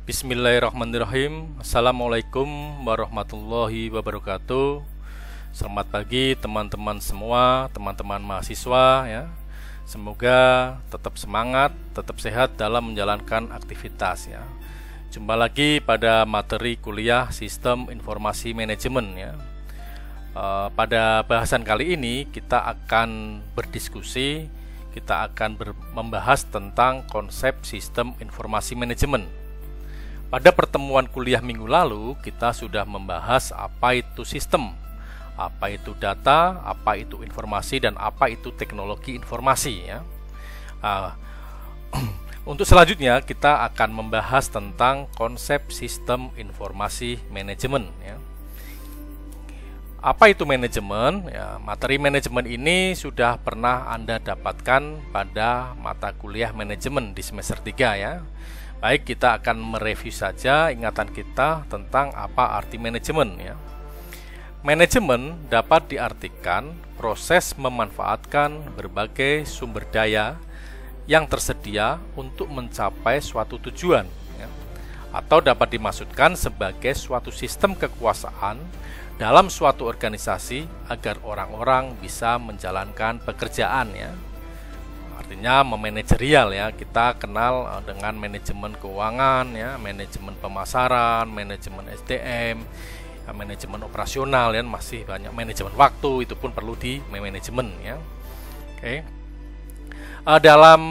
Bismillahirrahmanirrahim. Assalamualaikum warahmatullahi wabarakatuh. Selamat pagi teman-teman semua, teman-teman mahasiswa ya. Semoga tetap semangat, tetap sehat dalam menjalankan aktivitas ya. Jumpa lagi pada materi kuliah Sistem Informasi Manajemen ya. Pada bahasan kali ini kita akan berdiskusi, kita akan membahas tentang konsep sistem informasi manajemen. Pada pertemuan kuliah minggu lalu, kita sudah membahas apa itu sistem, apa itu data, apa itu informasi, dan apa itu teknologi informasi ya. Untuk selanjutnya kita akan membahas tentang konsep sistem informasi manajemen ya. Apa itu manajemen? Ya, materi manajemen ini sudah pernah Anda dapatkan pada mata kuliah manajemen di semester 3 ya. Baik, kita akan mereview saja ingatan kita tentang apa arti manajemen ya. Manajemen dapat diartikan proses memanfaatkan berbagai sumber daya yang tersedia untuk mencapai suatu tujuan ya. Atau dapat dimaksudkan sebagai suatu sistem kekuasaan dalam suatu organisasi agar orang-orang bisa menjalankan pekerjaan ya. Artinya memanajerial ya, kita kenal dengan manajemen keuangan ya, manajemen pemasaran, manajemen SDM, ya, manajemen operasional ya, masih banyak manajemen waktu, itu pun perlu di manajemen ya. Oke. Dalam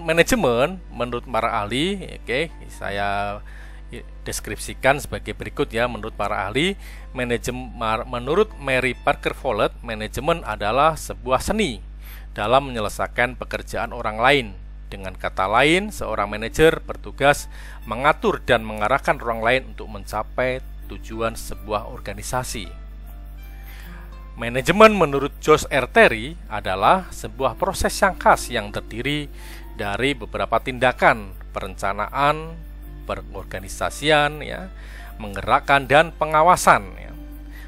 manajemen menurut para ahli, oke, saya deskripsikan sebagai berikut ya. Menurut para ahli, menurut Mary Parker Follett, manajemen adalah sebuah seni dalam menyelesaikan pekerjaan orang lain. Dengan kata lain, seorang manajer bertugas mengatur dan mengarahkan orang lain untuk mencapai tujuan sebuah organisasi. Manajemen menurut Josh R. Terry adalah sebuah proses yang khas yang terdiri dari beberapa tindakan, perencanaan, pengorganisasian, ya, menggerakkan dan pengawasan. Ya.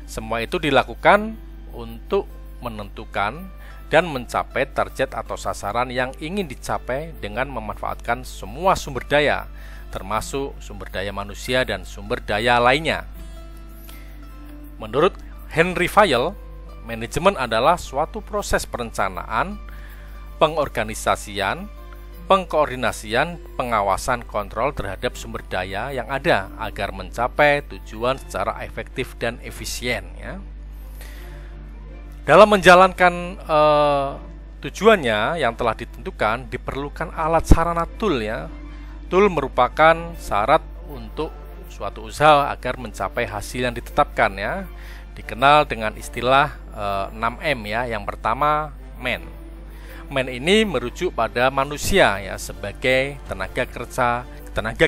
Semua itu dilakukan untuk menentukan dan mencapai target atau sasaran yang ingin dicapai dengan memanfaatkan semua sumber daya, termasuk sumber daya manusia dan sumber daya lainnya. Menurut Henry Fayol, manajemen adalah suatu proses perencanaan, pengorganisasian, pengkoordinasian, pengawasan, kontrol terhadap sumber daya yang ada agar mencapai tujuan secara efektif dan efisien ya. Dalam menjalankan tujuannya yang telah ditentukan, diperlukan alat sarana tool ya. Tool merupakan syarat untuk suatu usaha agar mencapai hasil yang ditetapkan ya. Dikenal dengan istilah 6M ya. Yang pertama, man. Man ini merujuk pada manusia ya, sebagai tenaga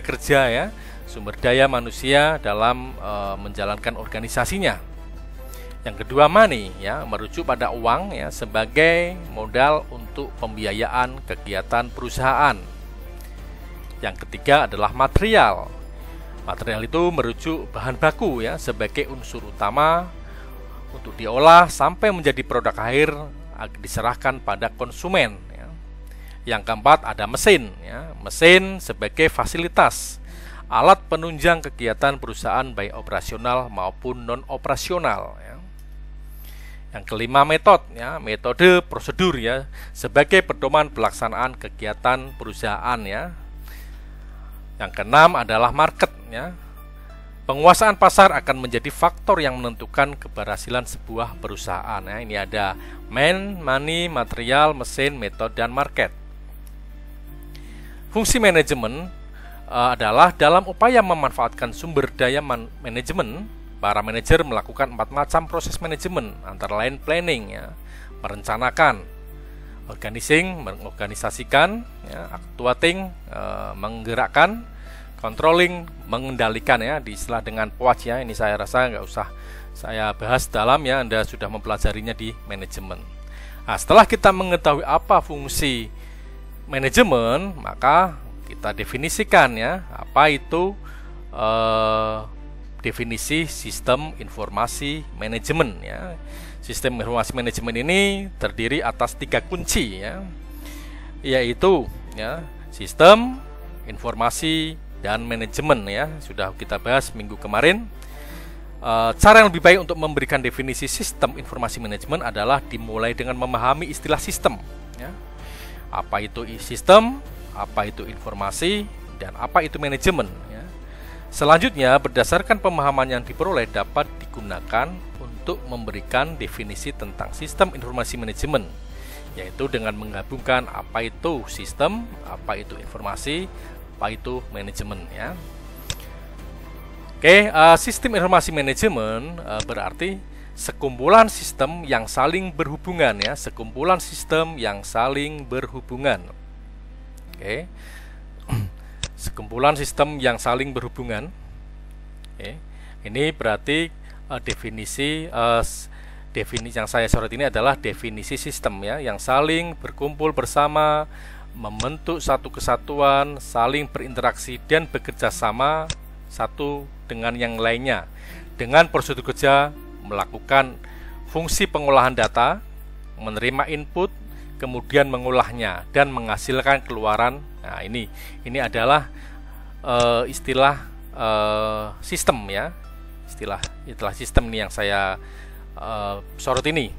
kerja ya, sumber daya manusia dalam menjalankan organisasinya. Yang kedua, money ya, merujuk pada uang ya, sebagai modal untuk pembiayaan kegiatan perusahaan. Yang ketiga adalah material. Material itu merujuk bahan baku ya, sebagai unsur utama untuk diolah sampai menjadi produk akhir diserahkan pada konsumen ya. Yang keempat ada mesin ya. Mesin sebagai fasilitas, alat penunjang kegiatan perusahaan baik operasional maupun non operasional ya. Yang kelima, metode prosedur ya, sebagai pedoman pelaksanaan kegiatan perusahaan ya. Yang keenam adalah market ya. Penguasaan pasar akan menjadi faktor yang menentukan keberhasilan sebuah perusahaan ya. Ini ada man, money, material, mesin, metode, dan market. Fungsi manajemen adalah dalam upaya memanfaatkan sumber daya manajemen. Para manajer melakukan 4 macam proses manajemen, antara lain planning ya, merencanakan, organizing, mengorganisasikan, ya, actuating, menggerakkan, controlling, mengendalikan ya, diistilah dengan POAC ya. Ini saya rasa nggak usah saya bahas dalam ya, Anda sudah mempelajarinya di manajemen. Nah, setelah kita mengetahui apa fungsi manajemen, maka kita definisikan ya, apa itu definisi sistem informasi manajemen ya. Sistem informasi manajemen ini terdiri atas 3 kunci ya, yaitu ya, sistem, informasi, dan manajemen ya. Sudah kita bahas minggu kemarin. Cara yang lebih baik untuk memberikan definisi sistem informasi manajemen adalah dimulai dengan memahami istilah sistem ya. Apa itu sistem, apa itu informasi, dan apa itu manajemen ya. Selanjutnya, berdasarkan pemahaman yang diperoleh dapat digunakan untuk memberikan definisi tentang sistem informasi manajemen, yaitu dengan menggabungkan apa itu sistem, apa itu informasi, apa itu manajemen ya. Oke, sistem informasi manajemen berarti sekumpulan sistem yang saling berhubungan ya, sekumpulan sistem yang saling berhubungan. Oke. Sekumpulan sistem yang saling berhubungan. Oke. Ini berarti definisi yang saya sorot ini adalah definisi sistem ya, yang saling berkumpul bersama, membentuk satu kesatuan, saling berinteraksi dan bekerja sama satu dengan yang lainnya dengan prosedur kerja melakukan fungsi pengolahan data, menerima input, kemudian mengolahnya dan menghasilkan keluaran. Nah, ini adalah istilah sistem ya. Istilah sistem ini yang saya sorot ini.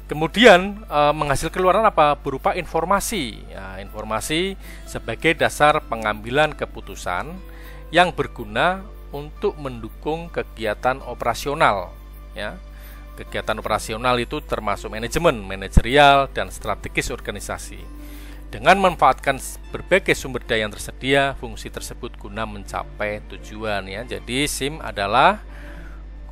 Kemudian menghasilkan keluaran apa? Berupa informasi ya, informasi sebagai dasar pengambilan keputusan yang berguna untuk mendukung kegiatan operasional ya. Kegiatan operasional itu termasuk manajemen, manajerial, dan strategis organisasi. Dengan memanfaatkan berbagai sumber daya yang tersedia, fungsi tersebut guna mencapai tujuan ya. Jadi SIM adalah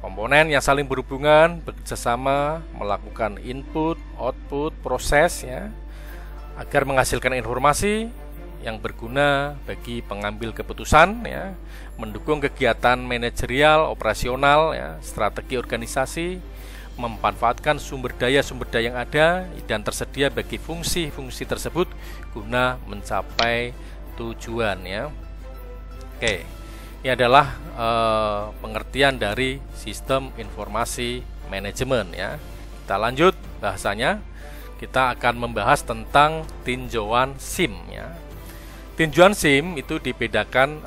komponen yang saling berhubungan, bekerjasama, melakukan input, output, proses ya, agar menghasilkan informasi yang berguna bagi pengambil keputusan ya, mendukung kegiatan manajerial, operasional ya, strategi organisasi, memanfaatkan sumber daya yang ada dan tersedia bagi fungsi-fungsi tersebut guna mencapai tujuan ya. Oke, ini adalah pengertian dari sistem informasi manajemen ya. Kita lanjut bahasanya. Kita akan membahas tentang tinjauan SIM ya. Tinjauan SIM itu dibedakan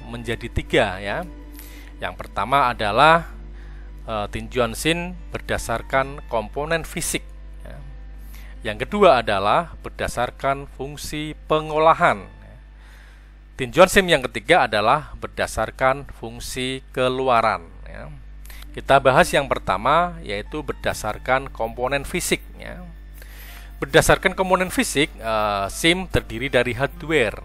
menjadi 3 ya. Yang pertama adalah tinjauan SIM berdasarkan komponen fisik ya. Yang kedua adalah berdasarkan fungsi pengolahan. Tinjauan SIM yang ketiga adalah berdasarkan fungsi keluaran ya. Kita bahas yang pertama, yaitu berdasarkan komponen fisik ya. Berdasarkan komponen fisik, SIM terdiri dari hardware.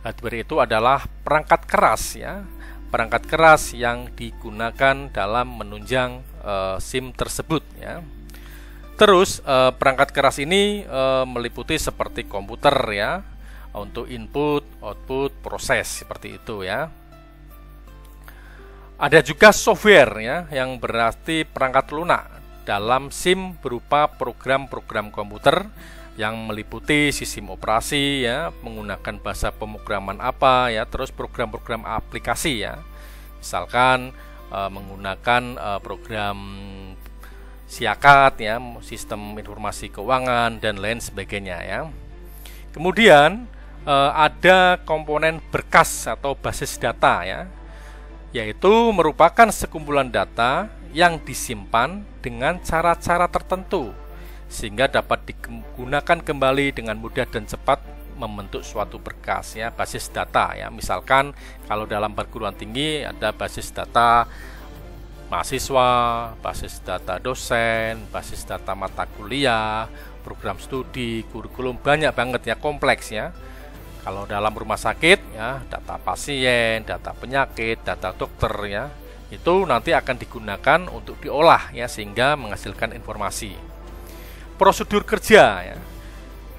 Hardware itu adalah perangkat keras ya, perangkat keras yang digunakan dalam menunjang SIM tersebut ya. Terus perangkat keras ini meliputi seperti komputer ya, untuk input, output, proses seperti itu ya. Ada juga software ya, yang berarti perangkat lunak dalam SIM berupa program-program komputer yang meliputi sistem operasi ya, menggunakan bahasa pemrograman apa ya, terus program-program aplikasi ya. Misalkan menggunakan program SIACAT ya, sistem informasi keuangan dan lain sebagainya ya. Kemudian ada komponen berkas atau basis data ya, yaitu merupakan sekumpulan data yang disimpan dengan cara-cara tertentu sehingga dapat digunakan kembali dengan mudah dan cepat membentuk suatu berkas ya, basis data ya. Misalkan kalau dalam perguruan tinggi ada basis data mahasiswa, basis data dosen, basis data mata kuliah, program studi, kurikulum, banyak banget ya, kompleks ya. Kalau dalam rumah sakit ya, data pasien, data penyakit, data dokter ya, itu nanti akan digunakan untuk diolah ya, sehingga menghasilkan informasi. Prosedur kerja ya.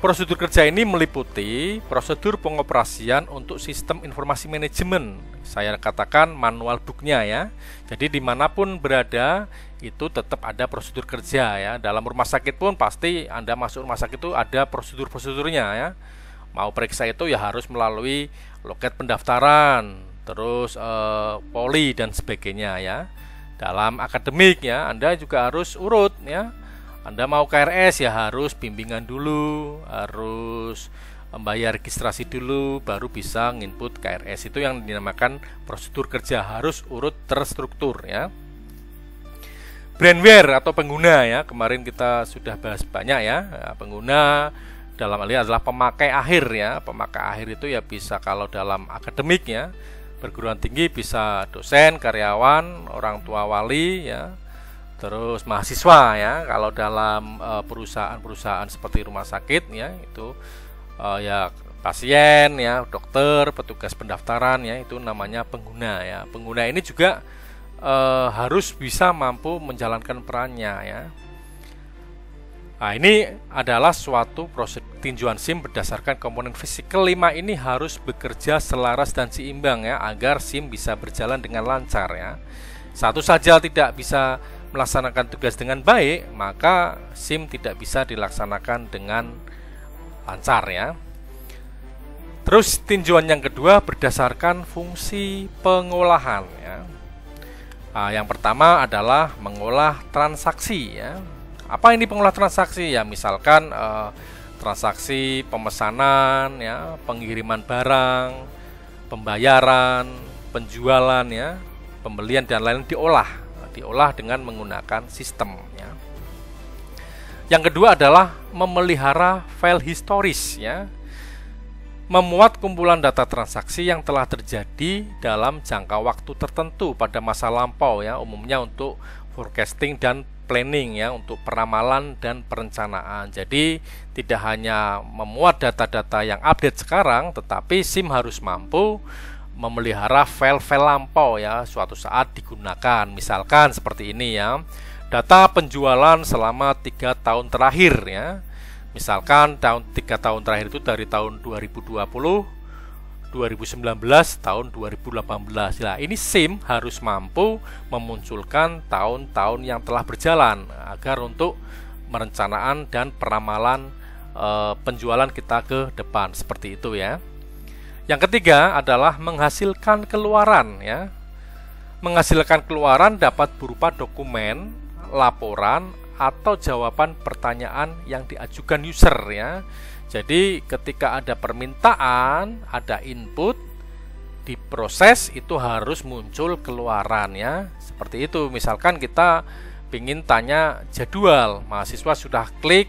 Prosedur kerja ini meliputi prosedur pengoperasian untuk sistem informasi manajemen. Saya katakan manual booknya ya. Jadi dimanapun berada itu tetap ada prosedur kerja ya. Dalam rumah sakit pun pasti Anda masuk rumah sakit itu ada prosedur-prosedurnya ya. Mau periksa itu ya harus melalui loket pendaftaran, terus poli dan sebagainya ya. Dalam akademik ya, Anda juga harus urut ya. Anda mau KRS ya harus bimbingan dulu, harus membayar registrasi dulu, baru bisa nginput KRS. Itu yang dinamakan prosedur kerja, harus urut terstruktur ya. Brandware atau pengguna ya, kemarin kita sudah bahas banyak ya. Pengguna dalam hal ini adalah pemakai akhir ya. Pemakai akhir itu ya bisa kalau dalam akademik ya, perguruan tinggi bisa dosen, karyawan, orang tua wali ya, terus mahasiswa ya. Kalau dalam perusahaan-perusahaan seperti rumah sakit ya, itu ya pasien ya, dokter, petugas pendaftaran ya, itu namanya pengguna ya. Pengguna ini juga harus bisa mampu menjalankan perannya ya. Nah, ini adalah suatu proses tinjauan SIM berdasarkan komponen fisik. Kelima ini harus bekerja selaras dan seimbang ya, agar SIM bisa berjalan dengan lancar ya. Satu saja tidak bisa melaksanakan tugas dengan baik, maka SIM tidak bisa dilaksanakan dengan lancar ya. Terus tinjauan yang kedua berdasarkan fungsi pengolahan ya. Nah, yang pertama adalah mengolah transaksi ya. Apa ini pengolah transaksi ya? Misalkan transaksi pemesanan ya, pengiriman barang, pembayaran, penjualan ya, pembelian dan lain-lain diolah dengan menggunakan sistem ya. Yang kedua adalah memelihara file historis ya. Memuat kumpulan data transaksi yang telah terjadi dalam jangka waktu tertentu pada masa lampau ya, umumnya untuk forecasting dan planning ya, untuk peramalan dan perencanaan. Jadi tidak hanya memuat data-data yang update sekarang, tetapi SIM harus mampu memelihara file-file lampau ya, suatu saat digunakan. Misalkan seperti ini ya, data penjualan selama 3 tahun terakhir ya. Misalkan 3 tahun terakhir itu dari tahun 2020, 2019, tahun 2018. Nah, ini SIM harus mampu memunculkan tahun-tahun yang telah berjalan agar untuk merencanaan dan peramalan penjualan kita ke depan, seperti itu ya. Yang ketiga adalah menghasilkan keluaran ya. Menghasilkan keluaran dapat berupa dokumen, laporan, atau jawaban pertanyaan yang diajukan user ya. Jadi ketika ada permintaan, ada input, diproses, itu harus muncul keluaran ya. Seperti itu. Misalkan kita ingin tanya jadwal, mahasiswa sudah klik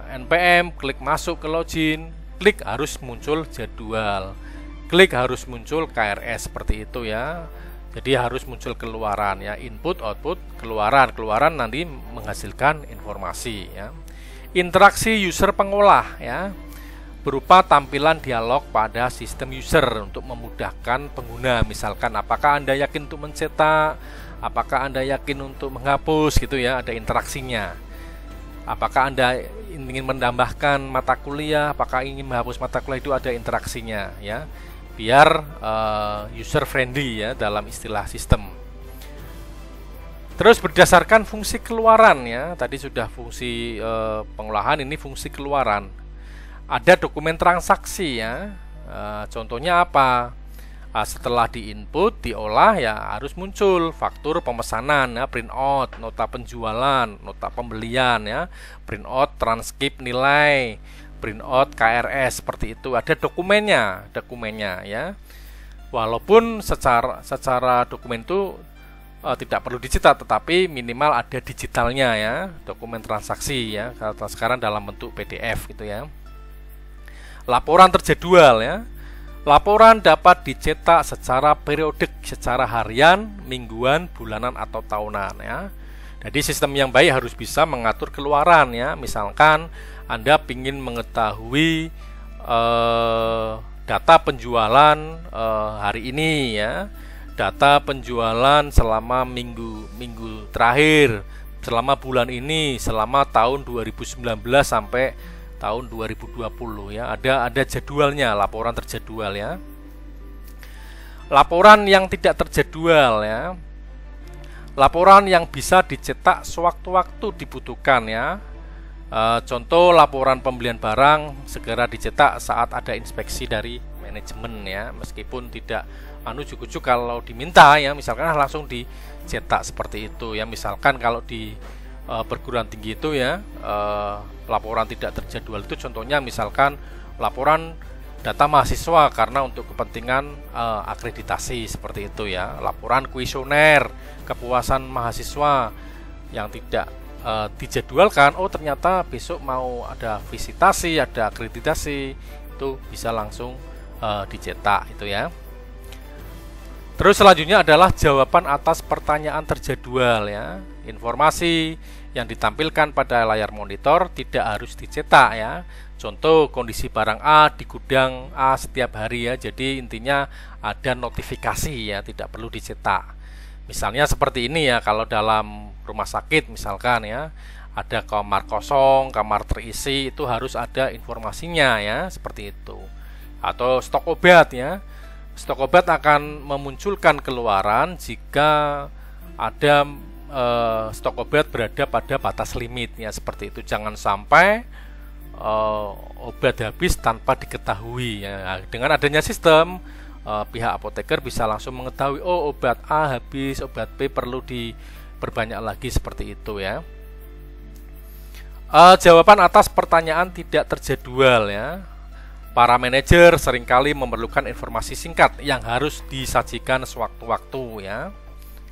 NPM, klik masuk ke login, klik harus muncul jadwal, klik harus muncul KRS, seperti itu ya. Jadi harus muncul keluaran ya, input, output, keluaran nanti menghasilkan informasi ya. Interaksi user pengolah ya, berupa tampilan dialog pada sistem user untuk memudahkan pengguna. Misalkan apakah Anda yakin untuk mencetak, apakah Anda yakin untuk menghapus gitu ya, ada interaksinya. Apakah Anda ingin menambahkan mata kuliah, apakah ingin menghapus mata kuliah, itu ada interaksinya ya. Biar user friendly ya dalam istilah sistem. Terus berdasarkan fungsi keluaran ya, tadi sudah fungsi pengolahan, ini fungsi keluaran. Ada dokumen transaksi ya. Contohnya apa? Setelah diinput, diolah ya harus muncul faktur pemesanan ya, print out, nota penjualan, nota pembelian ya, print out transkrip nilai, print out KRS, seperti itu. Ada dokumennya ya. Walaupun secara dokumen itu tidak perlu dicetak, tetapi minimal ada digitalnya ya, dokumen transaksi ya, kalau sekarang dalam bentuk PDF gitu ya. Laporan terjadwal ya. Laporan dapat dicetak secara periodik, secara harian, mingguan, bulanan, atau tahunan ya. Jadi sistem yang baik harus bisa mengatur keluaran ya. Misalkan Anda ingin mengetahui data penjualan hari ini ya, data penjualan selama minggu terakhir, selama bulan ini, selama tahun 2019 sampai tahun 2020 ya. Ada jadwalnya, laporan terjadwal ya. Laporan yang tidak terjadwal ya, laporan yang bisa dicetak sewaktu-waktu dibutuhkan ya. Contoh laporan pembelian barang segera dicetak saat ada inspeksi dari manajemen ya, meskipun tidak ujuk-ujuk kalau diminta ya, misalkan langsung dicetak seperti itu ya. Misalkan kalau di perguruan tinggi itu ya, laporan tidak terjadwal itu contohnya misalkan laporan data mahasiswa karena untuk kepentingan akreditasi seperti itu ya. Laporan kuesioner kepuasan mahasiswa yang tidak dijadwalkan, oh ternyata besok mau ada visitasi, ada akreditasi, itu bisa langsung dicetak itu ya. Terus selanjutnya adalah jawaban atas pertanyaan terjadwal ya. Informasi yang ditampilkan pada layar monitor tidak harus dicetak ya. Contoh kondisi barang A di gudang A setiap hari ya. Jadi intinya ada notifikasi ya, tidak perlu dicetak. Misalnya seperti ini ya, kalau dalam rumah sakit misalkan ya, ada kamar kosong, kamar terisi, itu harus ada informasinya ya, seperti itu. Atau stok obat ya. Stok obat akan memunculkan keluaran jika ada stok obat berada pada batas limit ya, seperti itu. Jangan sampai obat habis tanpa diketahui ya. Dengan adanya sistem, pihak apoteker bisa langsung mengetahui, oh obat A habis, obat B perlu diperbanyak lagi, seperti itu ya. Jawaban atas pertanyaan tidak terjadwal ya. Para manajer seringkali memerlukan informasi singkat yang harus disajikan sewaktu-waktu ya.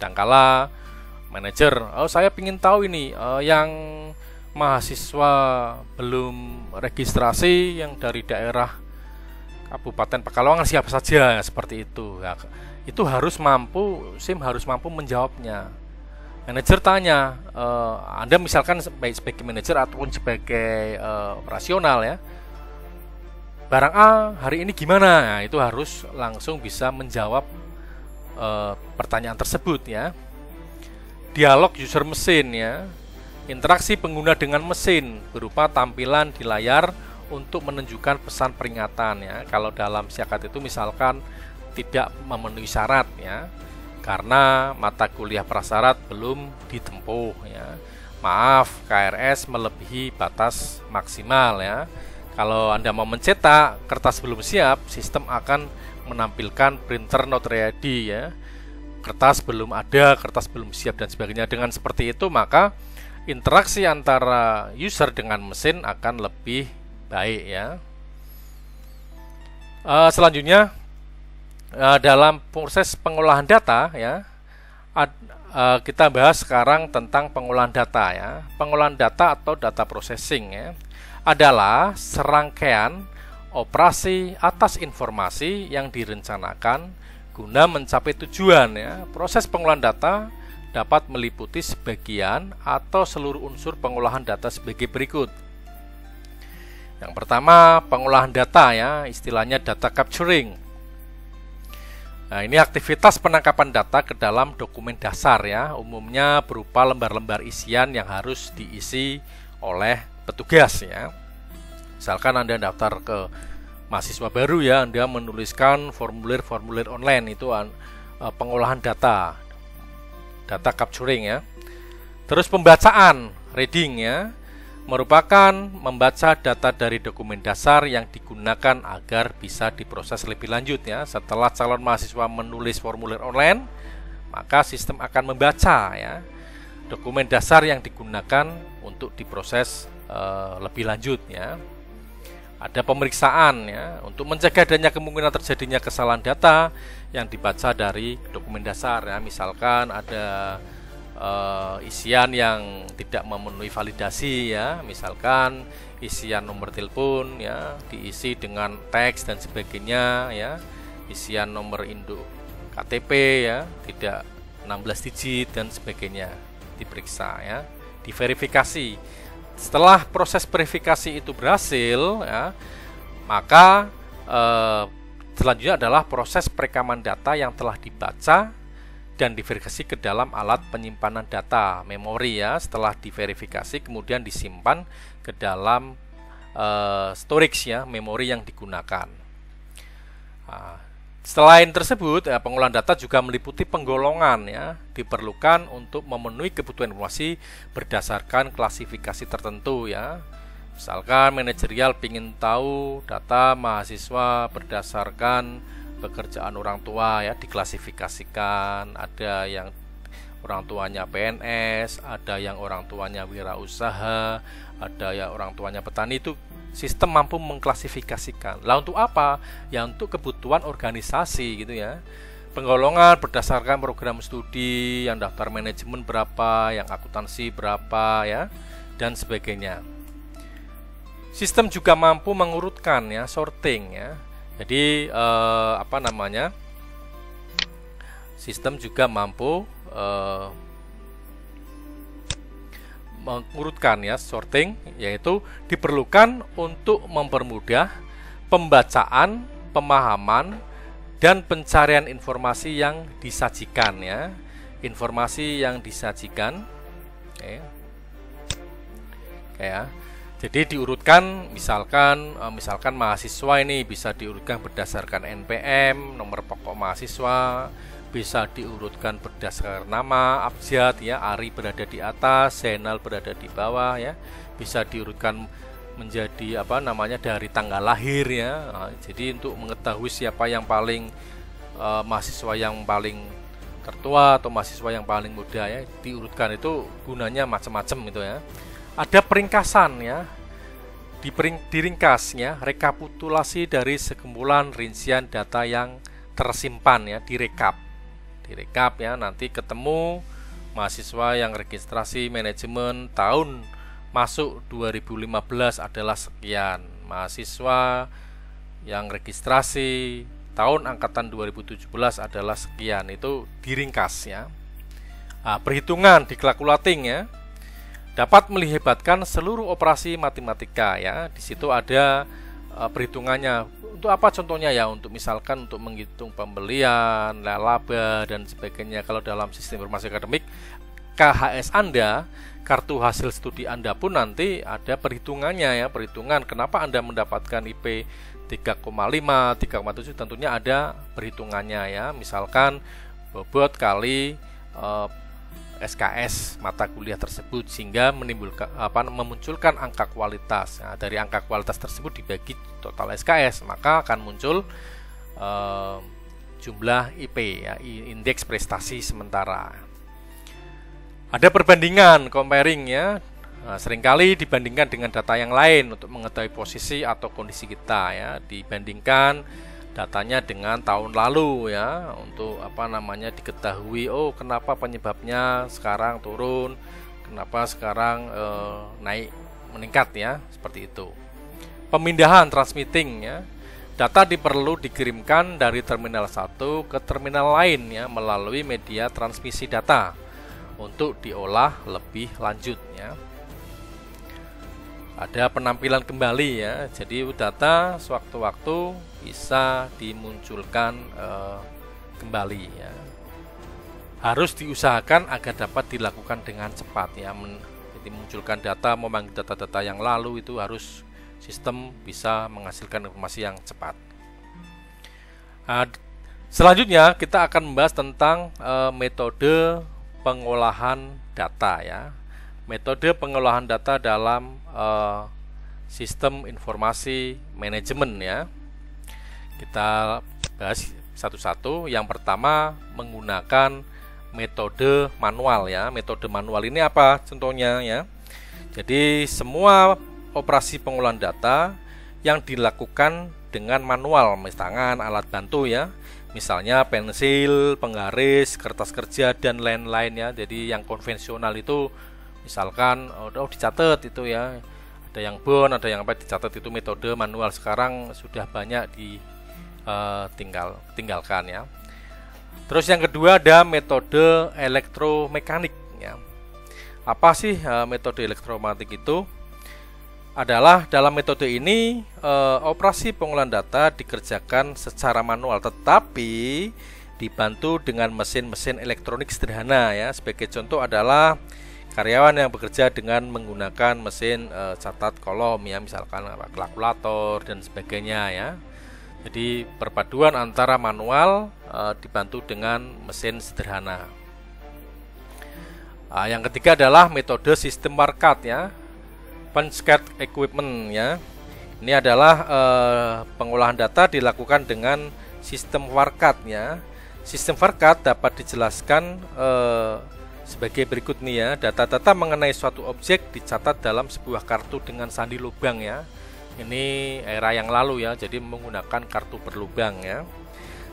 Kadangkala manajer, oh saya ingin tahu ini yang mahasiswa belum registrasi yang dari daerah Kabupaten Pekalongan siapa saja, seperti itu ya. Itu harus mampu, SIM harus mampu menjawabnya. Manajer tanya, Anda misalkan baik sebagai manajer ataupun sebagai operasional ya, barang A hari ini gimana? Nah, itu harus langsung bisa menjawab pertanyaan tersebut ya. Dialog user mesin ya. Interaksi pengguna dengan mesin berupa tampilan di layar untuk menunjukkan pesan peringatan ya. Kalau dalam Siakat itu misalkan tidak memenuhi syarat ya, karena mata kuliah prasyarat belum ditempuh ya. Maaf, KRS melebihi batas maksimal ya. Kalau Anda mau mencetak kertas belum siap, sistem akan menampilkan printer not ready ya. Kertas belum ada, kertas belum siap dan sebagainya. Dengan seperti itu maka interaksi antara user dengan mesin akan lebih baik ya. Selanjutnya dalam proses pengolahan data ya, kita bahas sekarang tentang pengolahan data ya. Pengolahan data atau data processing ya adalah serangkaian operasi atas informasi yang direncanakan guna mencapai tujuan ya. Proses pengolahan data dapat meliputi sebagian atau seluruh unsur pengolahan data sebagai berikut. Yang pertama, pengolahan data ya, istilahnya data capturing. Nah, ini aktivitas penangkapan data ke dalam dokumen dasar ya, umumnya berupa lembar-lembar isian yang harus diisi oleh petugas ya. Misalkan Anda daftar ke mahasiswa baru ya, Anda menuliskan formulir-formulir online, itu pengolahan data capturing ya. Terus pembacaan, reading ya, merupakan membaca data dari dokumen dasar yang digunakan agar bisa diproses lebih lanjut ya. Setelah calon mahasiswa menulis formulir online, maka sistem akan membaca ya dokumen dasar yang digunakan untuk diproses lebih lanjut ya. Ada pemeriksaan ya, untuk mencegah adanya kemungkinan terjadinya kesalahan data yang dibaca dari dokumen dasar ya. Misalkan ada isian yang tidak memenuhi validasi ya, misalkan isian nomor telepon ya diisi dengan teks dan sebagainya ya, isian nomor induk KTP ya tidak 16 digit dan sebagainya, diperiksa ya, diverifikasi. Setelah proses verifikasi itu berhasil ya, maka selanjutnya adalah proses perekaman data yang telah dibaca dan diverifikasi ke dalam alat penyimpanan data memori ya. Setelah diverifikasi kemudian disimpan ke dalam storage ya, memori yang digunakan. Selain tersebut, pengolahan data juga meliputi penggolongan ya, diperlukan untuk memenuhi kebutuhan informasi berdasarkan klasifikasi tertentu ya. Misalkan manajerial ingin tahu data mahasiswa berdasarkan pekerjaan orang tua ya, diklasifikasikan. Ada yang orang tuanya PNS, ada yang orang tuanya wirausaha, ada yang orang tuanya petani, itu sistem mampu mengklasifikasikan. Lah untuk apa? Ya untuk kebutuhan organisasi gitu ya. Penggolongan berdasarkan program studi, yang daftar manajemen berapa, yang akuntansi berapa ya, dan sebagainya. Sistem juga mampu mengurutkan ya, sorting ya. Jadi sistem juga mampu mengurutkan ya, sorting, yaitu diperlukan untuk mempermudah pembacaan, pemahaman, dan pencarian informasi yang disajikan ya. Informasi yang disajikan ya. Jadi diurutkan, misalkan mahasiswa ini bisa diurutkan berdasarkan NPM, nomor pokok mahasiswa, bisa diurutkan berdasarkan nama, abjad ya, Ari berada di atas, Zainal berada di bawah ya. Bisa diurutkan menjadi dari tanggal lahir ya. Nah, jadi untuk mengetahui siapa yang paling mahasiswa yang paling tertua atau mahasiswa yang paling muda ya, diurutkan, itu gunanya macam-macam itu ya. Ada peringkasan ya. Diringkasnya rekapitulasi dari sekumpulan rincian data yang tersimpan ya, direkap ya, nanti ketemu mahasiswa yang registrasi manajemen tahun masuk 2015 adalah sekian, mahasiswa yang registrasi tahun angkatan 2017 adalah sekian, itu diringkas ya. Nah, perhitungan di calculating ya, dapat melibatkan seluruh operasi matematika ya. Di situ ada perhitungannya. Untuk apa contohnya ya? Untuk misalkan untuk menghitung pembelian, laba dan sebagainya. Kalau dalam sistem informasi akademik, KHS Anda, kartu hasil studi Anda pun nanti ada perhitungannya ya. Perhitungan kenapa Anda mendapatkan IP 3,5, 3,7, tentunya ada perhitungannya ya. Misalkan bobot kali SKS mata kuliah tersebut, sehingga memunculkan angka kualitas. Nah, dari angka kualitas tersebut dibagi total SKS, maka akan muncul jumlah IP ya, indeks prestasi sementara. Ada perbandingan, comparing ya. Nah, seringkali dibandingkan dengan data yang lain untuk mengetahui posisi atau kondisi kita ya. Dibandingkan datanya dengan tahun lalu ya, untuk diketahui, oh kenapa penyebabnya sekarang turun, kenapa sekarang naik, meningkat ya, seperti itu. Pemindahan transmitting ya, data perlu dikirimkan dari terminal satu ke terminal lain ya, melalui media transmisi data untuk diolah lebih lanjut ya. Ada penampilan kembali ya, jadi data sewaktu-waktu bisa dimunculkan kembali ya. Harus diusahakan agar dapat dilakukan dengan cepat ya. Jadi munculkan data, memanggil data-data yang lalu, itu harus sistem bisa menghasilkan informasi yang cepat. Nah, selanjutnya kita akan membahas tentang metode pengolahan data ya. Metode pengolahan data dalam sistem informasi manajemen ya. Kita bahas satu-satu. Yang pertama menggunakan metode manual ya. Metode manual ini apa contohnya ya? Jadi semua operasi pengolahan data yang dilakukan dengan manual, tangan, alat bantu ya. Misalnya pensil, penggaris, kertas kerja dan lain-lain ya. Jadi yang konvensional itu misalkan dicatat itu ya, ada yang bond, ada yang dicatat, itu metode manual. Sekarang sudah banyak tinggalkan ya. Terus yang kedua ada metode elektromekanik ya. Apa sih metode elektromekanik itu? Adalah dalam metode ini operasi pengolahan data dikerjakan secara manual, tetapi dibantu dengan mesin-mesin elektronik sederhana ya. Sebagai contoh adalah karyawan yang bekerja dengan menggunakan mesin catat kolom ya, misalkan kalkulator dan sebagainya ya. Jadi perpaduan antara manual dibantu dengan mesin sederhana. Yang ketiga adalah metode sistem Warcraft ya, punch card equipment ya. Ini adalah pengolahan data dilakukan dengan sistem Warcraft ya. Sistem Warcraft dapat dijelaskan sebagai berikut nih ya. Data-data mengenai suatu objek dicatat dalam sebuah kartu dengan sandi lubang ya. Ini era yang lalu ya, jadi menggunakan kartu berlubang ya.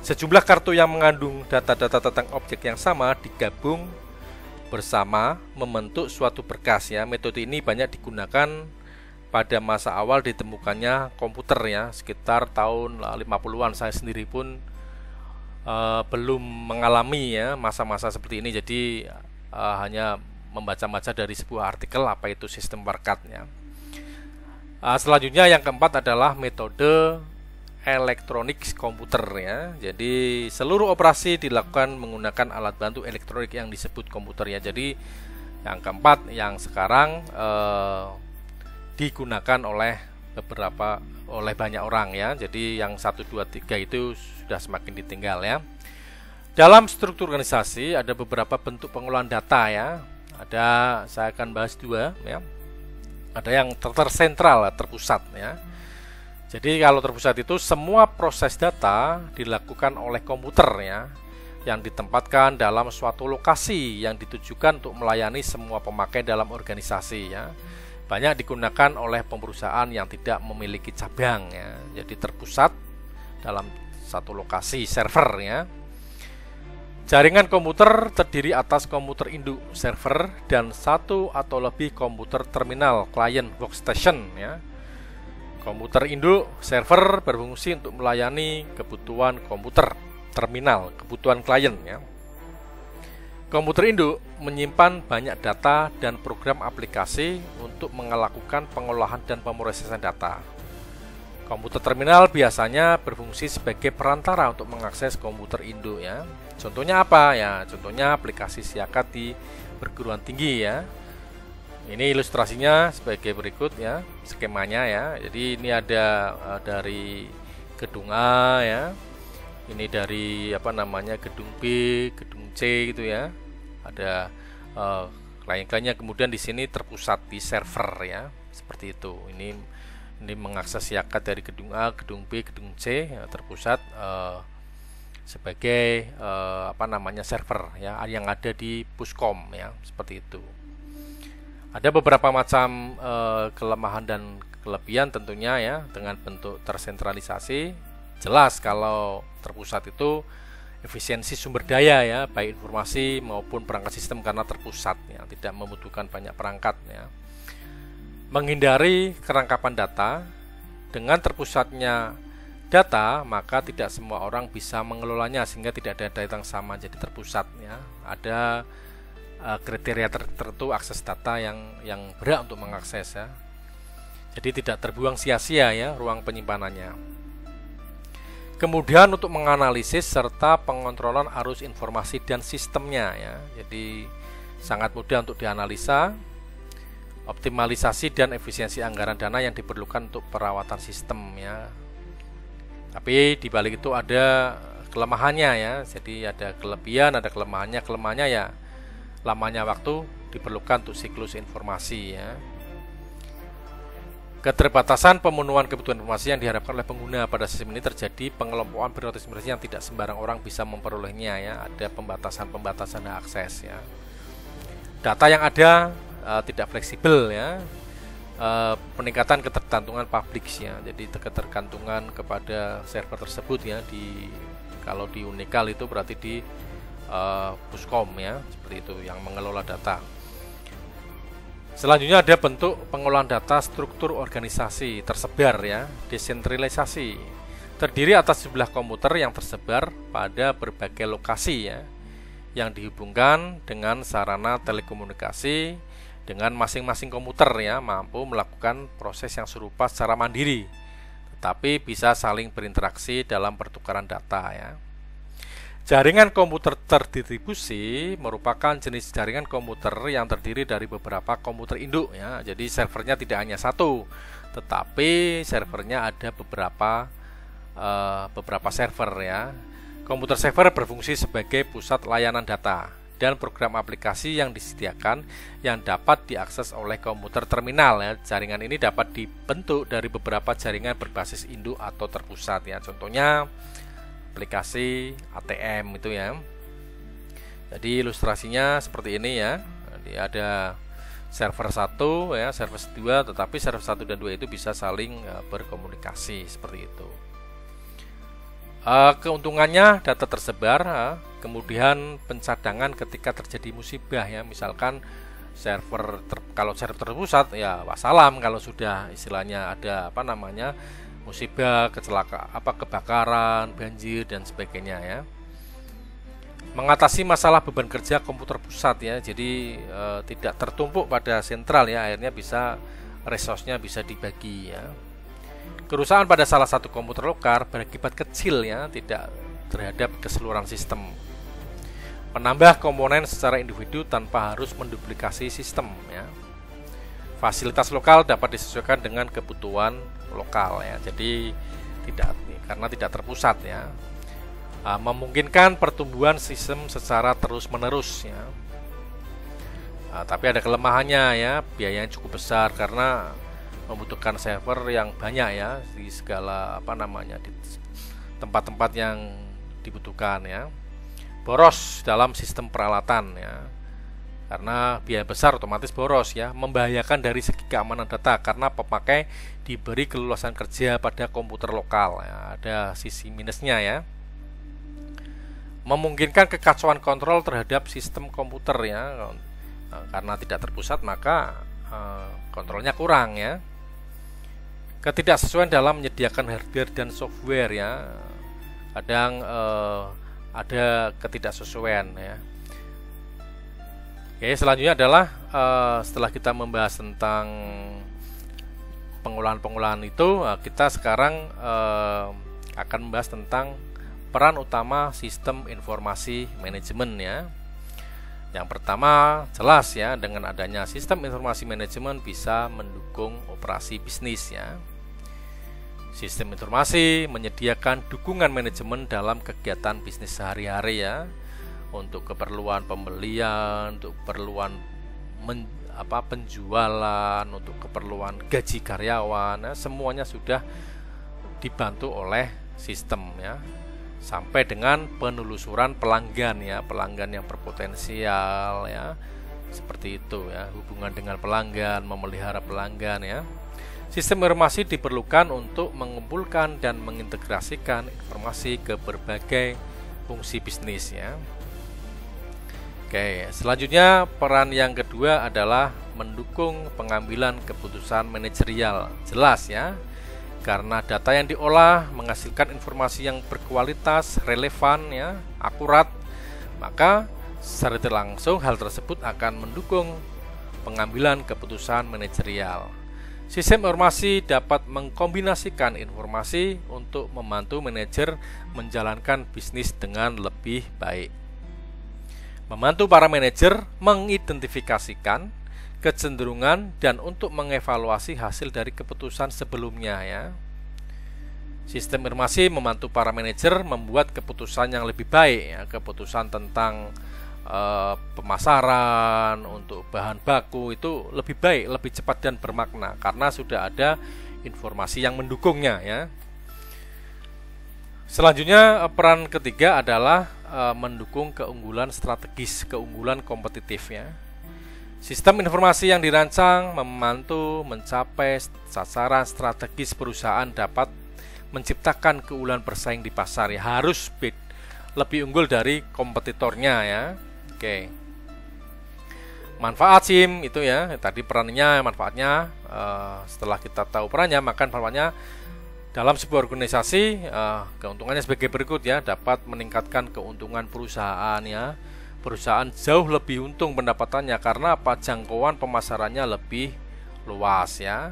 Sejumlah kartu yang mengandung data-data tentang objek yang sama digabung bersama membentuk suatu berkas ya. Metode ini banyak digunakan pada masa awal ditemukannya komputer ya, sekitar tahun 50-an. Saya sendiri pun belum mengalami ya masa-masa seperti ini, jadi hanya membaca-baca dari sebuah artikel apa itu sistem Barcode-nya. Selanjutnya yang keempat adalah metode elektronik komputer ya. Jadi seluruh operasi dilakukan menggunakan alat bantu elektronik yang disebut komputer ya. Jadi yang keempat yang sekarang digunakan oleh banyak orang ya. Jadi yang 1, 2, 3 itu sudah semakin ditinggal ya. Dalam struktur organisasi ada beberapa bentuk pengolahan data ya. Saya akan bahas 2 ya. Ada yang tersentral, terpusat ya. Jadi kalau terpusat itu semua proses data dilakukan oleh komputer ya, yang ditempatkan dalam suatu lokasi yang ditujukan untuk melayani semua pemakai dalam organisasi ya. Banyak digunakan oleh perusahaan yang tidak memiliki cabang ya. Jadi terpusat dalam satu lokasi server ya. Jaringan komputer terdiri atas komputer induk server dan 1 atau lebih komputer terminal client workstation ya. Komputer induk server berfungsi untuk melayani kebutuhan komputer terminal, kebutuhan klien ya. Komputer induk menyimpan banyak data dan program aplikasi untuk melakukan pengolahan dan pemrosesan data. Komputer terminal biasanya berfungsi sebagai perantara untuk mengakses komputer induk ya. Contohnya apa ya? Contohnya aplikasi siakat di perguruan tinggi ya. Ini ilustrasinya sebagai berikut ya, skemanya ya. Jadi ini ada dari gedung A ya. Ini dari gedung B, gedung C gitu ya. Ada klien-kliennya, kemudian di sini terpusat di server ya. Seperti itu. Ini mengakses siakat dari gedung A, gedung B, gedung C ya, terpusat sebagai server ya yang ada di Puskom ya, seperti itu. Ada beberapa macam kelemahan dan kelebihan tentunya ya dengan bentuk tersentralisasi. Jelas kalau terpusat itu efisiensi sumber daya ya, baik informasi maupun perangkat sistem karena terpusat ya, tidak membutuhkan banyak perangkat ya. Menghindari kerangkapan data. Dengan terpusatnya data, maka tidak semua orang bisa mengelolanya sehingga tidak ada data yang sama, jadi terpusat ya. Ada kriteria tertentu akses data yang berhak untuk mengakses ya. Jadi tidak terbuang sia-sia ya ruang penyimpanannya. Kemudian untuk menganalisis serta pengontrolan arus informasi dan sistemnya ya. Jadi sangat mudah untuk dianalisa. Optimalisasi dan efisiensi anggaran dana yang diperlukan untuk perawatan sistem ya. Tapi di balik itu ada kelemahannya ya. Jadi ada kelebihan, ada kelemahannya. Kelemahannya ya lamanya waktu diperlukan untuk siklus informasi ya. Keterbatasan pemenuhan kebutuhan informasi yang diharapkan oleh pengguna pada sistem ini terjadi pengelompokan prioritas informasi yang tidak sembarang orang bisa memperolehnya ya. Ada pembatasan akses ya. Data yang ada tidak fleksibel ya. Peningkatan ketergantungan publik ya. Jadi ketergantungan kepada server tersebut ya, kalau di Unikal itu berarti di Puskom ya, seperti itu yang mengelola data. Selanjutnya ada bentuk pengolahan data struktur organisasi tersebar ya, desentralisasi. Terdiri atas jumlah komputer yang tersebar pada berbagai lokasi ya, yang dihubungkan dengan sarana telekomunikasi. Dengan masing-masing komputer ya mampu melakukan proses yang serupa secara mandiri, tetapi bisa saling berinteraksi dalam pertukaran data ya. Jaringan komputer terdistribusi merupakan jenis jaringan komputer yang terdiri dari beberapa komputer induk ya. Jadi servernya tidak hanya satu, tetapi servernya ada beberapa server ya. Komputer server berfungsi sebagai pusat layanan data dan program aplikasi yang disediakan yang dapat diakses oleh komputer terminal ya. Jaringan ini dapat dibentuk dari beberapa jaringan berbasis induk atau terpusat ya. Contohnya aplikasi ATM itu ya. Jadi ilustrasinya seperti ini ya. Jadi ada server 1 ya, server 2, tetapi server 1 dan 2 itu bisa saling berkomunikasi seperti itu. Keuntungannya data tersebar, kemudian pencadangan ketika terjadi musibah ya, misalkan kalau server terpusat ya wassalam kalau sudah istilahnya ada musibah, kecelakaan, kebakaran, banjir dan sebagainya ya. Mengatasi masalah beban kerja komputer pusat ya, jadi tidak tertumpuk pada sentral ya, akhirnya resource-nya bisa dibagi ya. Kerusakan pada salah satu komputer lokal berakibat kecil ya, tidak terhadap keseluruhan sistem. Menambah komponen secara individu tanpa harus menduplikasi sistem ya. Fasilitas lokal dapat disesuaikan dengan kebutuhan lokal ya. Jadi karena tidak terpusat ya. Memungkinkan pertumbuhan sistem secara terus-menerus ya. Tapi ada kelemahannya ya, biayanya cukup besar karena membutuhkan server yang banyak ya di segala di tempat-tempat yang dibutuhkan ya. Boros dalam sistem peralatan ya, karena biaya besar otomatis boros ya. Membahayakan dari segi keamanan data karena pemakai diberi keleluasan kerja pada komputer lokal ya. Ada sisi minusnya ya. Memungkinkan kekacauan kontrol terhadap sistem komputer ya, karena tidak terpusat maka kontrolnya kurang ya. Ketidaksesuaian dalam menyediakan hardware dan software ya, kadang ada ketidaksesuaian ya. Oke, selanjutnya adalah setelah kita membahas tentang pengolahan itu, kita sekarang akan membahas tentang peran utama sistem informasi manajemen ya. Yang pertama, jelas ya, dengan adanya sistem informasi manajemen bisa mendukung operasi bisnis ya. Sistem informasi menyediakan dukungan manajemen dalam kegiatan bisnis sehari-hari ya, untuk keperluan pembelian, untuk keperluan penjualan, untuk keperluan gaji karyawan ya, semuanya sudah dibantu oleh sistem ya. Sampai dengan penelusuran pelanggan ya, pelanggan yang berpotensial ya, seperti itu ya, hubungan dengan pelanggan, memelihara pelanggan ya. Sistem informasi diperlukan untuk mengumpulkan dan mengintegrasikan informasi ke berbagai fungsi bisnis ya. Oke, selanjutnya peran yang kedua adalah mendukung pengambilan keputusan manajerial. Jelas ya, karena data yang diolah menghasilkan informasi yang berkualitas, relevan ya, akurat, maka secara tidak langsung hal tersebut akan mendukung pengambilan keputusan manajerial. Sistem informasi dapat mengkombinasikan informasi untuk membantu manajer menjalankan bisnis dengan lebih baik. Membantu para manajer mengidentifikasikan kecenderungan dan untuk mengevaluasi hasil dari keputusan sebelumnya ya. Sistem informasi membantu para manajer membuat keputusan yang lebih baik ya, keputusan tentang pemasaran untuk bahan baku itu lebih baik, lebih cepat dan bermakna karena sudah ada informasi yang mendukungnya ya. Selanjutnya peran ketiga adalah mendukung keunggulan strategis, keunggulan kompetitif ya. Sistem informasi yang dirancang membantu mencapai sasaran strategis perusahaan, dapat menciptakan keunggulan bersaing di pasar ya, harus lebih unggul dari kompetitornya ya. Oke. Manfaat SIM itu ya, tadi perannya, manfaatnya setelah kita tahu perannya, maka manfaatnya dalam sebuah organisasi, keuntungannya sebagai berikut ya, dapat meningkatkan keuntungan perusahaan ya. Perusahaan jauh lebih untung pendapatannya karena jangkauan pemasarannya lebih luas ya.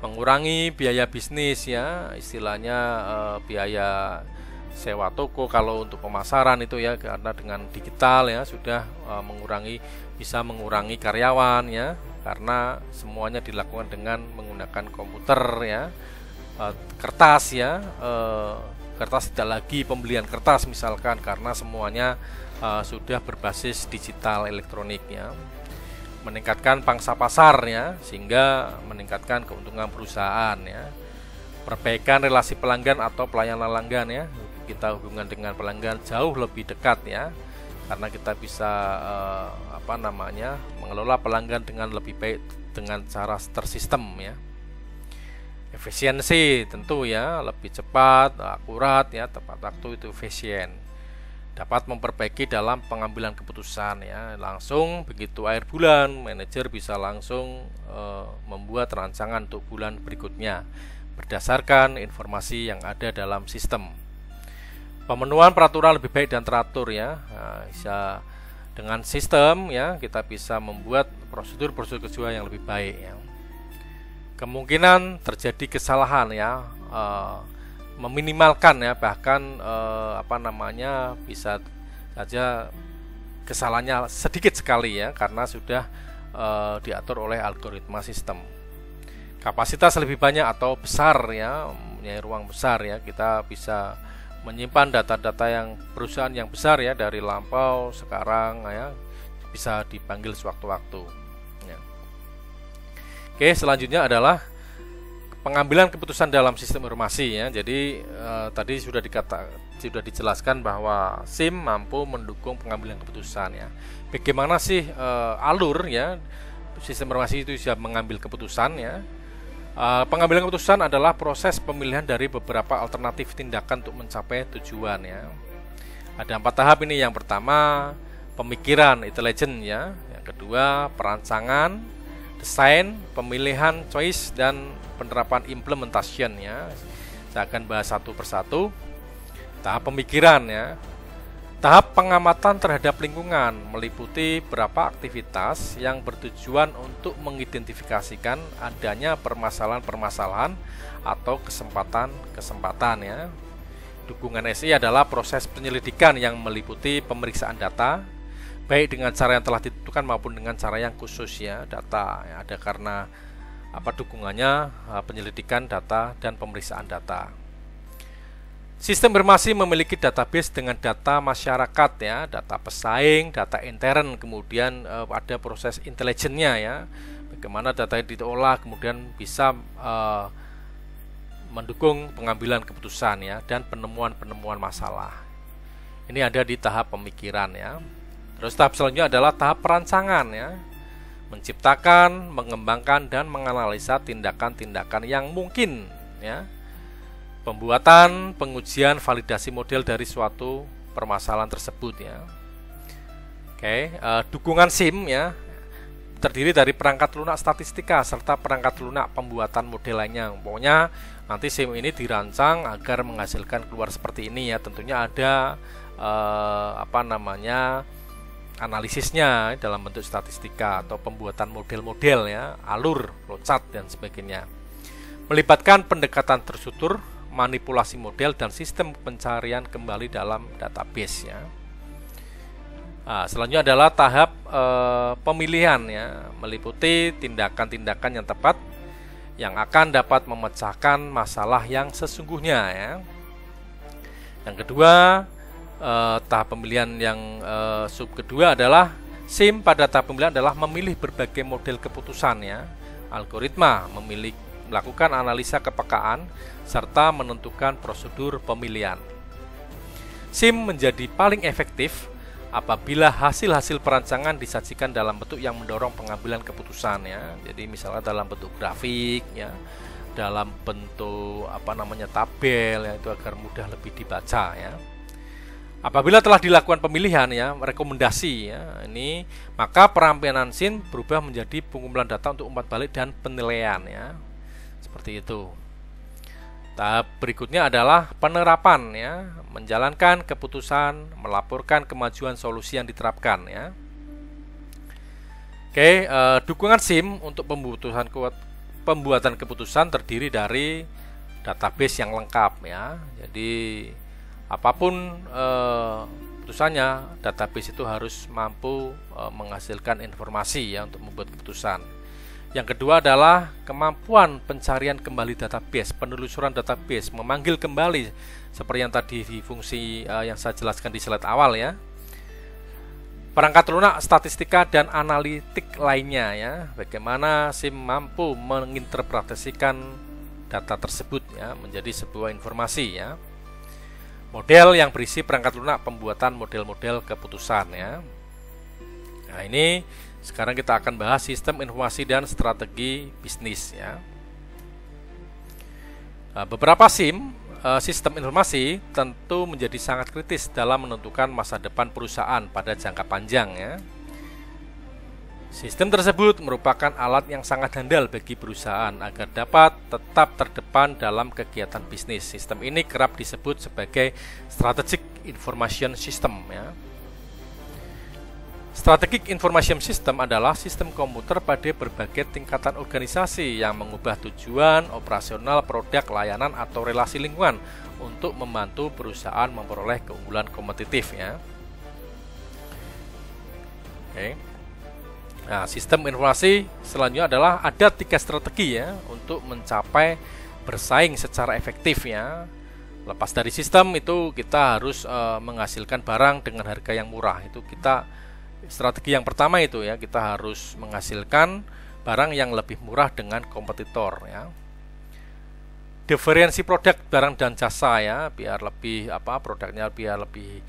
Mengurangi biaya bisnis ya, istilahnya biaya sewa toko kalau untuk pemasaran itu ya, karena dengan digital ya sudah bisa mengurangi karyawan ya, karena semuanya dilakukan dengan menggunakan komputer ya. Kertas ya, kertas tidak lagi pembelian kertas misalkan, karena semuanya sudah berbasis digital elektronik ya. Meningkatkan pangsa pasar ya, sehingga meningkatkan keuntungan perusahaan ya. Perbaikan relasi pelanggan atau pelayanan pelanggan ya, kita hubungan dengan pelanggan jauh lebih dekat ya, karena kita bisa mengelola pelanggan dengan lebih baik dengan cara tersistem ya. Efisiensi tentu ya, lebih cepat, akurat ya, tepat waktu itu efisien. Dapat memperbaiki dalam pengambilan keputusan ya. Langsung begitu akhir bulan, manajer bisa langsung membuat rancangan untuk bulan berikutnya berdasarkan informasi yang ada dalam sistem. Pemenuhan peraturan lebih baik dan teratur ya. Bisa dengan sistem ya, kita bisa membuat prosedur-prosedur kerja yang lebih baik ya. Kemungkinan terjadi kesalahan ya, meminimalkan ya, bahkan bisa saja kesalahannya sedikit sekali ya, karena sudah diatur oleh algoritma sistem. Kapasitas lebih banyak atau besar ya, mempunyai ruang besar ya, kita bisa menyimpan data-data yang perusahaan yang besar ya, dari lampau, sekarang ya, bisa dipanggil sewaktu-waktu. Oke, selanjutnya adalah pengambilan keputusan dalam sistem informasi ya. Jadi tadi sudah dijelaskan bahwa SIM mampu mendukung pengambilan keputusan ya. Bagaimana sih alur ya sistem informasi itu bisa mengambil keputusan ya? Pengambilan keputusan adalah proses pemilihan dari beberapa alternatif tindakan untuk mencapai tujuan ya. Ada 4 tahap ini. Yang pertama pemikiran, intelligence ya. Yang kedua perancangan, desain, pemilihan, choice, dan penerapan implementation ya. Saya akan bahas satu persatu. Tahap pemikiran ya. Tahap pengamatan terhadap lingkungan meliputi beberapa aktivitas yang bertujuan untuk mengidentifikasikan adanya permasalahan-permasalahan atau kesempatan-kesempatan ya. Dukungan SI adalah proses penyelidikan yang meliputi pemeriksaan data, baik dengan cara yang telah ditentukan maupun dengan cara yang khusus ya, data ya, ada karena dukungannya penyelidikan data dan pemeriksaan data. Sistem informasi memiliki database dengan data masyarakat ya, data pesaing, data intern, kemudian ada proses intelijennya ya, bagaimana data itu diolah kemudian bisa mendukung pengambilan keputusan ya, dan penemuan masalah. Ini ada di tahap pemikiran ya. Terus tahap selanjutnya adalah tahap perancangan ya, menciptakan, mengembangkan, dan menganalisa tindakan-tindakan yang mungkin ya, pembuatan, pengujian, validasi model dari suatu permasalahan tersebut ya. Oke, dukungan SIM ya terdiri dari perangkat lunak statistika serta perangkat lunak pembuatan model lainnya. Pokoknya nanti SIM ini dirancang agar menghasilkan keluar seperti ini ya. Tentunya ada analisisnya dalam bentuk statistika atau pembuatan model-model ya, alur, flowchart, dan sebagainya. Melibatkan pendekatan terstruktur, manipulasi model, dan sistem pencarian kembali dalam database ya. Selanjutnya adalah tahap pemilihan ya, meliputi tindakan-tindakan yang tepat yang akan dapat memecahkan masalah yang sesungguhnya ya. Yang kedua, tahap pemilihan yang sub kedua adalah SIM pada tahap pemilihan adalah memilih berbagai model keputusan ya, algoritma, melakukan analisa kepekaan serta menentukan prosedur pemilihan. SIM menjadi paling efektif apabila hasil-hasil perancangan disajikan dalam bentuk yang mendorong pengambilan keputusan ya. Jadi misalnya dalam bentuk grafik ya, dalam bentuk tabel ya, itu agar mudah lebih dibaca ya. Apabila telah dilakukan pemilihan ya, rekomendasi ya, ini maka perampinan SIM berubah menjadi pengumpulan data untuk umpat balik dan penilaian ya. Seperti itu. Tahap berikutnya adalah penerapan ya, menjalankan keputusan, melaporkan kemajuan solusi yang diterapkan ya. Oke, dukungan SIM untuk pembuatan keputusan terdiri dari database yang lengkap ya. Jadi apapun keputusannya, database itu harus mampu menghasilkan informasi ya untuk membuat keputusan. Yang kedua adalah kemampuan pencarian kembali database, penelusuran database, memanggil kembali seperti yang tadi di fungsi yang saya jelaskan di slide awal ya. Perangkat lunak statistika dan analitik lainnya ya. Bagaimana SIM mampu menginterpretasikan data tersebut ya menjadi sebuah informasi ya. model yang berisi perangkat lunak pembuatan model-model keputusan ya. Nah, ini sekarang kita akan bahas sistem informasi dan strategi bisnis ya. Beberapa sistem informasi tentu menjadi sangat kritis dalam menentukan masa depan perusahaan pada jangka panjang ya. Sistem tersebut merupakan alat yang sangat handal bagi perusahaan agar dapat tetap terdepan dalam kegiatan bisnis. Sistem ini kerap disebut sebagai strategic information system ya. Strategic Information System adalah sistem komputer pada berbagai tingkatan organisasi yang mengubah tujuan, operasional, produk, layanan, atau relasi lingkungan untuk membantu perusahaan memperoleh keunggulan kompetitif ya. Oke. Nah, sistem informasi selanjutnya adalah ada 3 strategi ya untuk mencapai bersaing secara efektif ya. Lepas dari sistem itu kita harus menghasilkan barang dengan harga yang murah. Itu strategi yang pertama itu ya, kita harus menghasilkan barang yang lebih murah dengan kompetitor ya. Diferensi produk barang dan jasa ya, biar lebih produknya biar lebih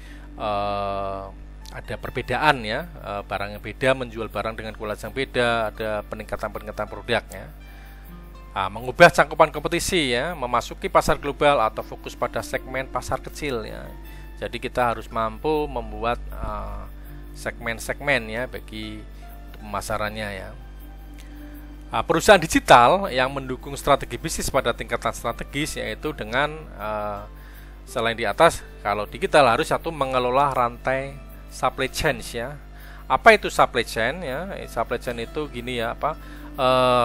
ada perbedaan ya, barang yang beda menjual barang dengan kualitas yang beda, ada peningkatan produk ya. Mengubah cangkupan kompetisi ya, memasuki pasar global atau fokus pada segmen pasar kecil ya. Jadi kita harus mampu membuat segmen-segmen ya bagi pemasarannya ya. Perusahaan digital yang mendukung strategi bisnis pada tingkatan strategis yaitu dengan selain di atas, kalau digital harus mengelola rantai supply chain ya. Apa itu supply chain ya? Supply chain itu gini ya,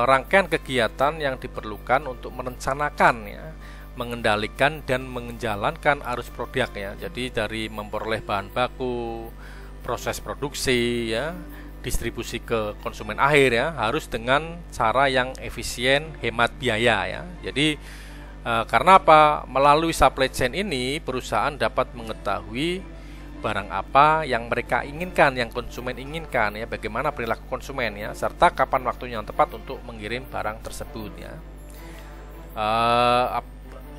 rangkaian kegiatan yang diperlukan untuk merencanakan ya, mengendalikan dan menjalankan arus produk ya. Jadi dari memperoleh bahan baku, proses produksi ya, distribusi ke konsumen akhir ya, harus dengan cara yang efisien, hemat biaya ya. Jadi karena apa? Melalui supply chain ini perusahaan dapat mengetahui barang apa yang mereka inginkan, yang konsumen inginkan ya, bagaimana perilaku konsumen ya, serta kapan waktunya yang tepat untuk mengirim barang tersebut ya.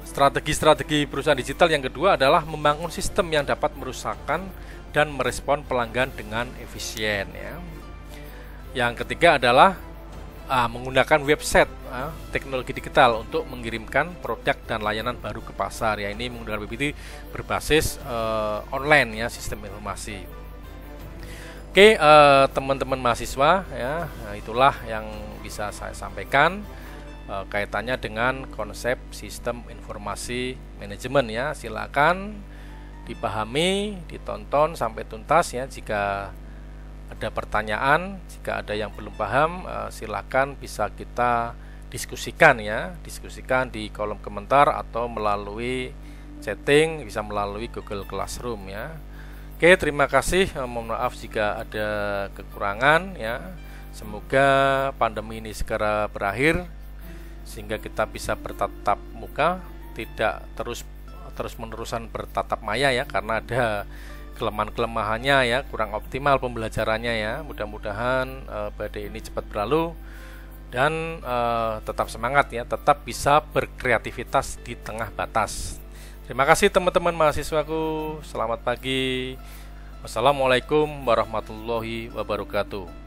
Strategi perusahaan digital yang kedua adalah membangun sistem yang dapat merusakkan dan merespon pelanggan dengan efisien ya. Yang ketiga adalah menggunakan website teknologi digital untuk mengirimkan produk dan layanan baru ke pasar ya. Ini menggunakan web berbasis online ya, sistem informasi. Oke, teman-teman mahasiswa ya, itulah yang bisa saya sampaikan kaitannya dengan konsep sistem informasi manajemen ya. Silakan dipahami, ditonton sampai tuntas ya. Jika ada pertanyaan, jika ada yang belum paham, silakan bisa kita diskusikan ya, diskusikan di kolom komentar atau melalui chatting, bisa melalui Google Classroom ya. Oke, terima kasih. Mohon maaf jika ada kekurangan ya. Semoga pandemi ini segera berakhir sehingga kita bisa bertatap muka, tidak terus-menerusan bertatap maya ya, karena ada kelemahan-kelemahannya ya, kurang optimal pembelajarannya ya. Mudah-mudahan badai ini cepat berlalu dan tetap semangat ya, tetap bisa berkreativitas di tengah batas. Terima kasih teman-teman mahasiswaku. Selamat pagi. Wassalamualaikum warahmatullahi wabarakatuh.